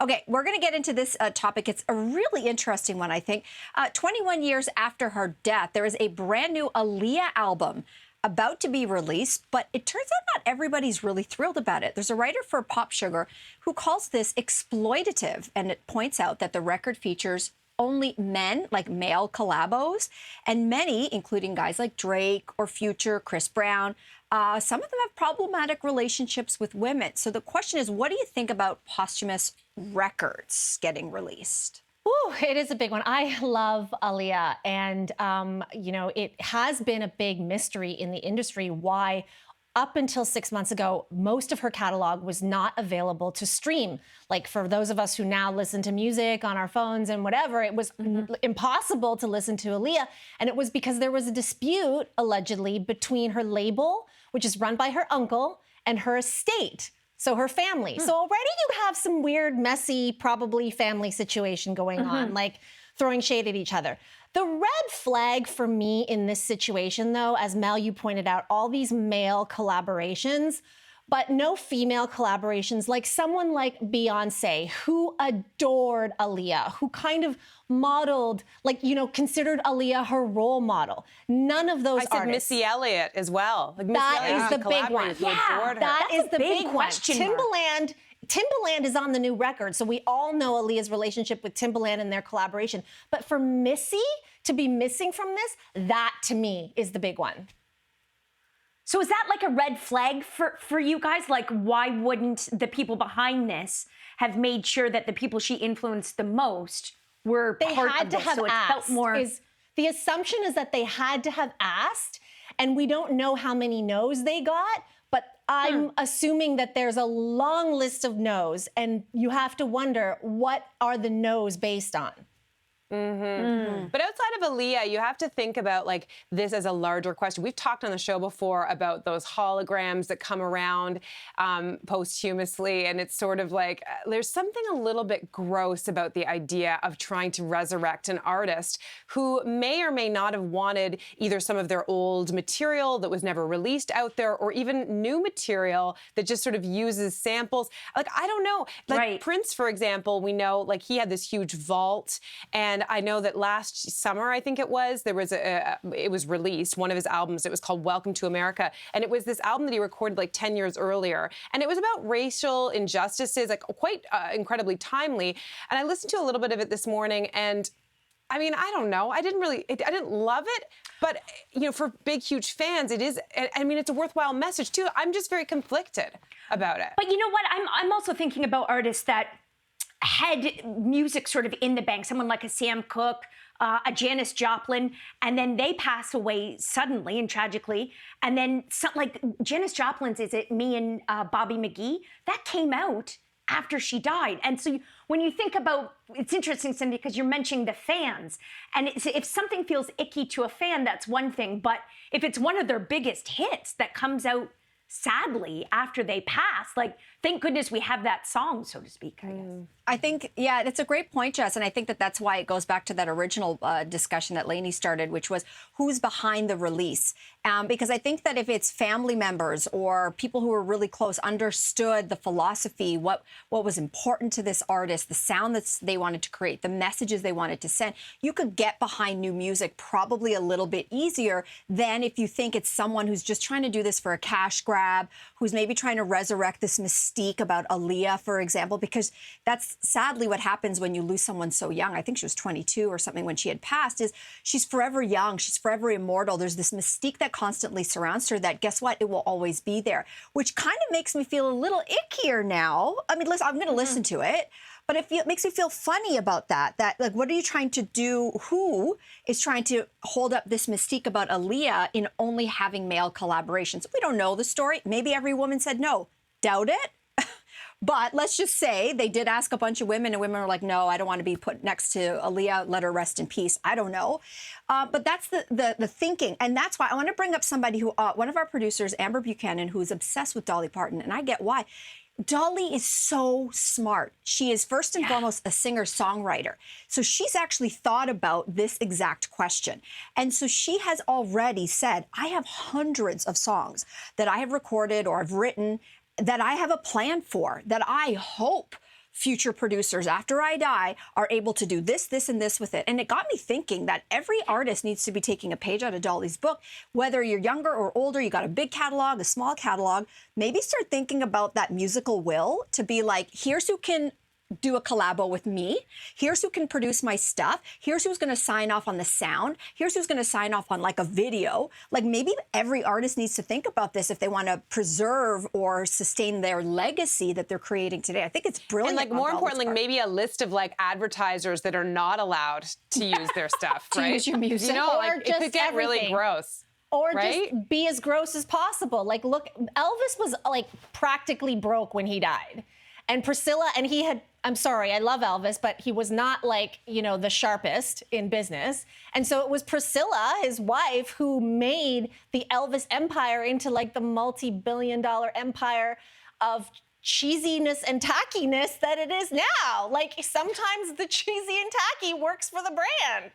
Okay, we're going to get into this topic. It's a really interesting one, I think. 21 years after her death, there is a brand new Aaliyah album about to be released, but it turns out not everybody's really thrilled about it. There's a writer for Pop Sugar who calls this exploitative, and it points out that the record features only men, like male collabos, and many, including guys like Drake or Future, Chris Brown, some of them have problematic relationships with women. So the question is, what do you think about posthumous records getting released? Ooh, it is a big one. I love Aaliyah, and you know, it has been a big mystery in the industry why up until 6 months ago, most of her catalog was not available to stream. Like for those of us who now listen to music on our phones and whatever, it was impossible to listen to Aaliyah. And it was because there was a dispute, allegedly, between her label, which is run by her uncle, and her estate, so her family. So already you have some weird, messy, probably family situation going on, like throwing shade at each other. The red flag for me in this situation, though, as Mel, you pointed out, all these male collaborations, but no female collaborations, like someone like Beyonce, who adored Aaliyah, who kind of modeled, like, you know, considered Aaliyah her role model. None of those I said Missy Elliott as well. Like that is the big one. Yeah, that is the big question one. Timbaland is on the new record, so we all know Aaliyah's relationship with Timbaland and their collaboration. But for Missy to be missing from this, that to me is the big one. So is that like a red flag for you guys? Like, why wouldn't the people behind this have made sure that the people she influenced the most were part of this? So it felt more... The assumption is that they had to have asked, and we don't know how many no's they got, but I'm assuming that there's a long list of no's, and you have to wonder, what are the no's based on? But outside of Aaliyah, you have to think about like this as a larger question. We've talked on the show before about those holograms that come around posthumously, and it's sort of like there's something a little bit gross about the idea of trying to resurrect an artist who may or may not have wanted either some of their old material that was never released out there, or even new material that just sort of uses samples. Like, I don't know. Like Prince, for example, we know like he had this huge vault, and I know that last summer, I think it was, there was it was released, one of his albums. It was called Welcome to America. And it was this album that he recorded like 10 years earlier. And it was about racial injustices, like quite incredibly timely. And I listened to a little bit of it this morning, and I mean, I don't know. I didn't love it, but you know, for big, huge fans, it is. I mean, it's a worthwhile message too. I'm just very conflicted about it. But you know what? I'm also thinking about artists that had music sort of in the bank, someone like a Sam Cooke, a Janis Joplin, and then they pass away suddenly and tragically. And then like Janis Joplin's Is It Me and Bobby McGee, that came out after she died. And so when you think about, it's interesting, Cynthia, because you're mentioning the fans. And if something feels icky to a fan, that's one thing. But if it's one of their biggest hits that comes out sadly after they pass, like, thank goodness we have that song, so to speak, I guess. I think, yeah, that's a great point, Jess. And I think that that's why it goes back to that original discussion that Lainey started, which was who's behind the release. Because I think that if it's family members or people who are really close, understood the philosophy, what was important to this artist, the sound that they wanted to create, the messages they wanted to send, you could get behind new music probably a little bit easier than if you think it's someone who's just trying to do this for a cash grab, who's maybe trying to resurrect this mystique about Aaliyah, for example, because that's sadly what happens when you lose someone so young. I think she was 22 or something when she had passed, is she's forever young. She's forever immortal. There's this mystique that constantly surrounds her that, guess what? It will always be there, which kind of makes me feel a little ickier now. I mean, listen, I'm going to listen to it, but it makes me feel funny about that, like, what are you trying to do? Who is trying to hold up this mystique about Aaliyah in only having male collaborations? We don't know the story. Maybe every woman said no. Doubt it. But let's just say they did ask a bunch of women, and women were like, no, I don't want to be put next to Aaliyah. Let her rest in peace. I don't know. But that's the thinking. And that's why I want to bring up somebody who, one of our producers, Amber Buchanan, who is obsessed with Dolly Parton. And I get why. Dolly is so smart. She is first and foremost a singer-songwriter. So she's actually thought about this exact question. And so she has already said, I have hundreds of songs that I have recorded or I've written that I have a plan for, that I hope future producers after I die are able to do this, this, and this with it. And it got me thinking that every artist needs to be taking a page out of Dolly's book. Whether you're younger or older, you got a big catalog, a small catalog, maybe start thinking about that musical will to be like, here's who can do a collabo with me. Here's who can produce my stuff. Here's who's going to sign off on the sound. Here's who's going to sign off on like a video. Like maybe every artist needs to think about this if they want to preserve or sustain their legacy that they're creating today. I think it's brilliant. And like more importantly, maybe a list of like advertisers that are not allowed to use their stuff, to right? use your music. You know, Or like it just could get really everything. gross. Or right? just be as gross as possible. Like, look, Elvis was like practically broke when he died. And Priscilla, and he had, I'm sorry, I love Elvis, but he was not like, you know, the sharpest in business. And so it was Priscilla, his wife, who made the Elvis empire into like the multi-billion-dollar empire of cheesiness and tackiness that it is now. Like sometimes the cheesy and tacky works for the brand.